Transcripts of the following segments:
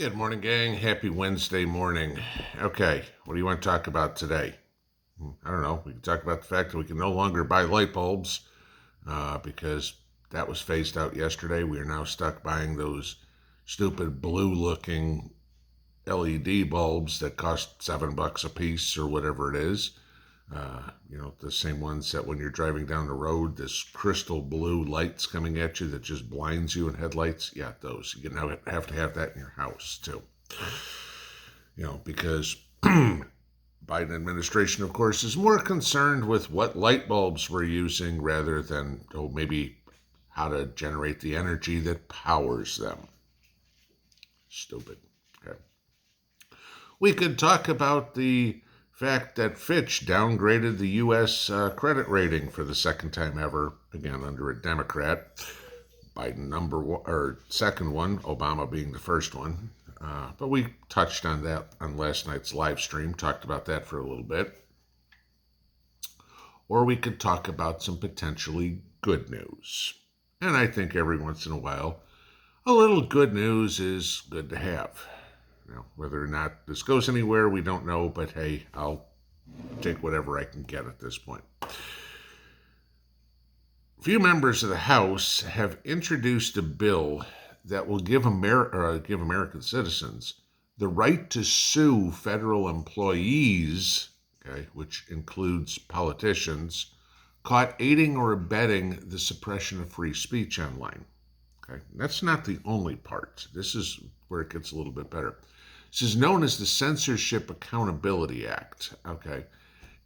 Good morning, gang. Happy Wednesday morning. Okay, what do you want to talk about today? I don't know. We can talk about the fact that we can no longer buy light bulbs because that was phased out yesterday. We are now stuck buying those stupid blue-looking LED bulbs that cost $7 a piece or whatever it is. The same ones that when you're driving down the road, this crystal blue lights coming at you that just blinds you in headlights. Yeah, those. You now have to have that in your house too. Because Biden administration, of course, is more concerned with what light bulbs we're using rather than maybe how to generate the energy that powers them. Stupid. Okay. We could talk about the fact that Fitch downgraded the U.S. Credit rating for the second time ever, again under a Democrat. Biden number one, or second one, Obama being the first one. But we touched on that on last night's live stream, talked about that for a little bit. Or we could talk about some potentially good news. And I think every once in a while, a little good news is good to have. Whether or not this goes anywhere, we don't know, but hey, I'll take whatever I can get at this point. A few members of the House have introduced a bill that will give American citizens the right to sue federal employees, which includes politicians, caught aiding or abetting the suppression of free speech online. That's not the only part. This is where it gets a little bit better. This is known as the Censorship Accountability Act.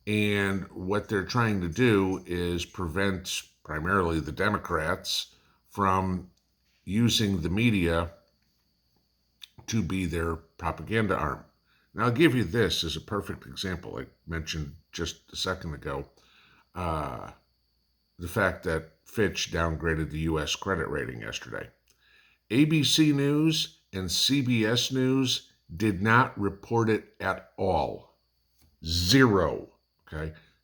And what they're trying to do is prevent primarily the Democrats from using the media to be their propaganda arm. Now, I'll give you this as a perfect example. I mentioned just a second ago the fact that Fitch downgraded the U.S. credit rating yesterday. ABC News and CBS News did not report it at all. Zero.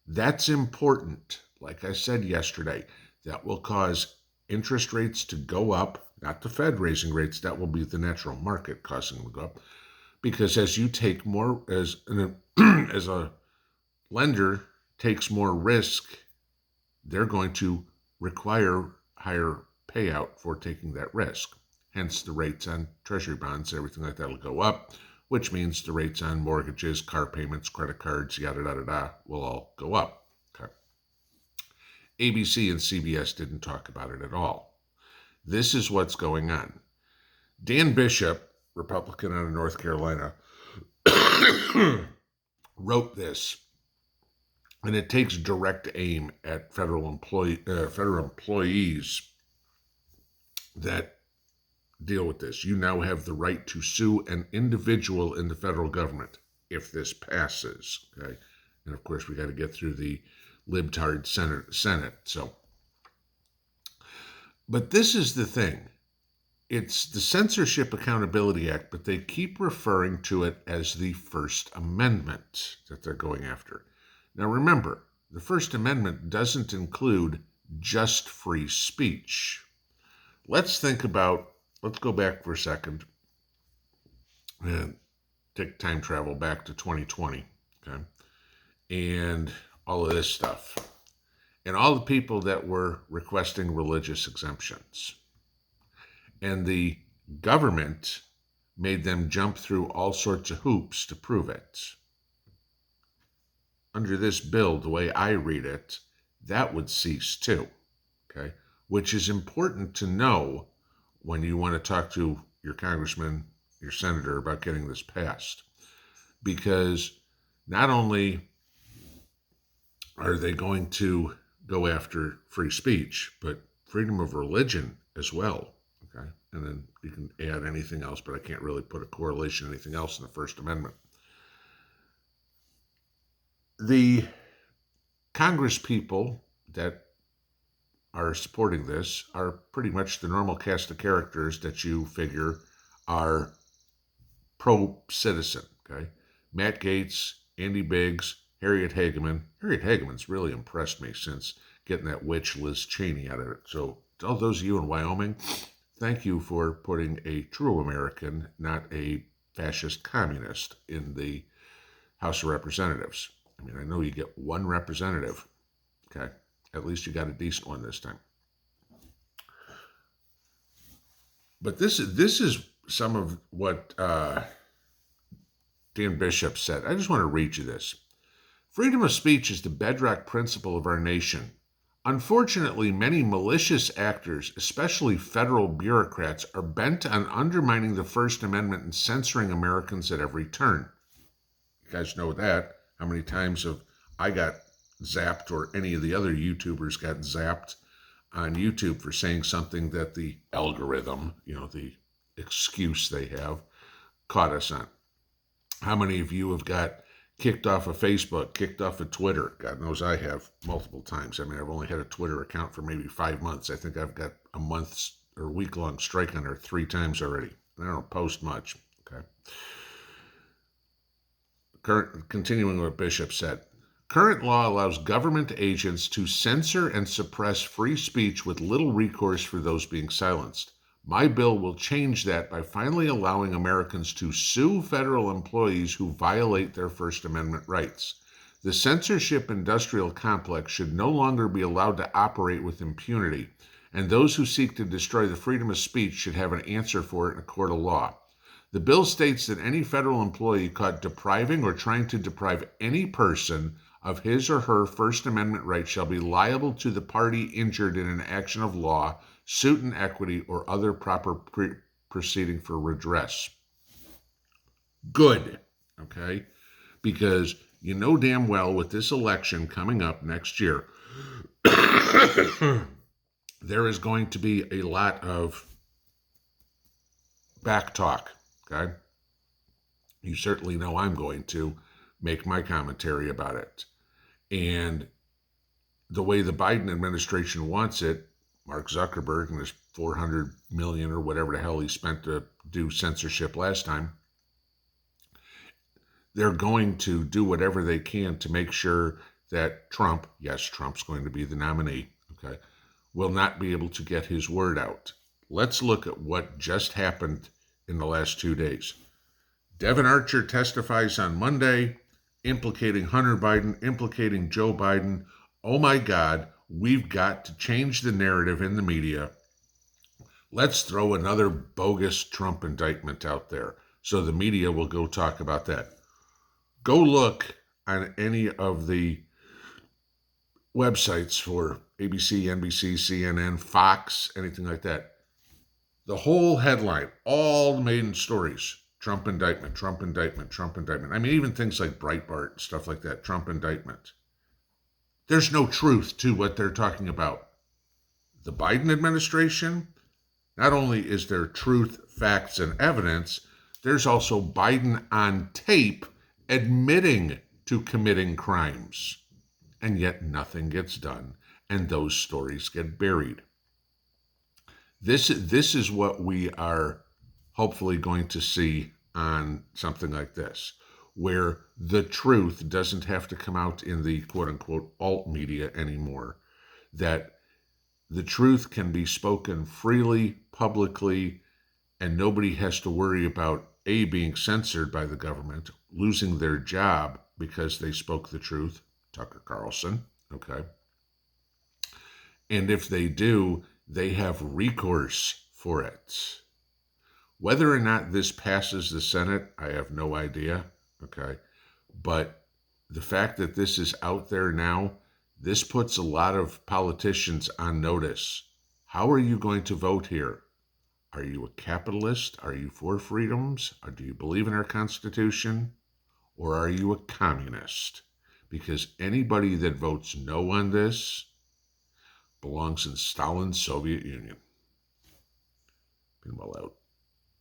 That's important. Like I said yesterday, that will cause interest rates to go up, not the Fed raising rates. That will be the natural market causing them to go up. Because as you take more, as a lender takes more risk, they're going to require higher payout for taking that risk. Hence, the rates on treasury bonds, everything like that will go up, which means the rates on mortgages, car payments, credit cards, yada, yada, yada, will all go up. ABC and CBS didn't talk about it at all. This is what's going on. Dan Bishop, Republican out of North Carolina, wrote this, and it takes direct aim at federal employees that deal with this. You now have the right to sue an individual in the federal government if this passes. And of course, we got to get through the libtard Senate. But this is the thing. It's the Censorship Accountability Act, but they keep referring to it as the First Amendment that they're going after. Now remember, the First Amendment doesn't include just free speech. Let's go back for a second and take time travel back to 2020, and all of this stuff, and all the people that were requesting religious exemptions. And the government made them jump through all sorts of hoops to prove it. Under this bill, the way I read it, that would cease too, which is important to know when you want to talk to your congressman, your senator about getting this passed. Because not only are they going to go after free speech, but freedom of religion as well. And then you can add anything else, but I can't really put a correlation to anything else in the First Amendment. The Congress people that are supporting this are pretty much the normal cast of characters that you figure are pro-citizen. Matt Gaetz, Andy Biggs, Harriet Hageman. Harriet Hageman's really impressed me since getting that witch Liz Cheney out of it. So to all those of you in Wyoming, thank you for putting a true American, not a fascist communist, in the House of Representatives. I mean, I know you get one representative, okay? At least you got a decent one this time. But this is some of what Dan Bishop said. I just want to read you this. Freedom of speech is the bedrock principle of our nation. Unfortunately, many malicious actors, especially federal bureaucrats, are bent on undermining the First Amendment and censoring Americans at every turn. You guys know that. How many times have I got zapped, or any of the other YouTubers got zapped on YouTube for saying something that the algorithm, the excuse they have, caught us on? How many of you have got kicked off of Facebook, kicked off of Twitter? God knows I have multiple times. I mean, I've only had a Twitter account for maybe 5 months. I think I've got a month or week-long strike on there 3 times already. I don't post much. Okay. Continuing what Bishop said. Current law allows government agents to censor and suppress free speech with little recourse for those being silenced. My bill will change that by finally allowing Americans to sue federal employees who violate their First Amendment rights. The censorship industrial complex should no longer be allowed to operate with impunity, and those who seek to destroy the freedom of speech should have an answer for it in a court of law. The bill states that any federal employee caught depriving or trying to deprive any person of his or her First Amendment rights shall be liable to the party injured in an action of law, suit in equity, or other proper proceeding for redress. Good, okay? Because you know damn well with this election coming up next year, there is going to be a lot of back talk, okay? You certainly know I'm going to make my commentary about it. And the way the Biden administration wants it, Mark Zuckerberg and his $400 million or whatever the hell he spent to do censorship last time, they're going to do whatever they can to make sure that Trump, yes, Trump's going to be the nominee, okay, will not be able to get his word out. Let's look at what just happened in the last 2 days. Devin Archer testifies on Monday, implicating Hunter Biden, implicating Joe Biden. Oh my God, we've got to change the narrative in the media. Let's throw another bogus Trump indictment out there so the media will go talk about that. Go look on any of the websites for ABC, NBC, CNN, Fox, anything like that. The whole headline, all the main stories, Trump indictment, Trump indictment, Trump indictment. I mean, even things like Breitbart and stuff like that, Trump indictment. There's no truth to what they're talking about. The Biden administration, not only is there truth, facts, and evidence, there's also Biden on tape admitting to committing crimes. And yet nothing gets done, and those stories get buried. This is what we are hopefully going to see on something like this, where the truth doesn't have to come out in the quote-unquote alt media anymore, that the truth can be spoken freely, publicly, and nobody has to worry about A, being censored by the government, losing their job because they spoke the truth, Tucker Carlson, okay? And if they do, they have recourse for it. Whether or not this passes the Senate, I have no idea, okay? But the fact that this is out there now, this puts a lot of politicians on notice. How are you going to vote here? Are you a capitalist? Are you for freedoms? Or do you believe in our Constitution? Or are you a communist? Because anybody that votes no on this belongs in Stalin's Soviet Union. Pinball out.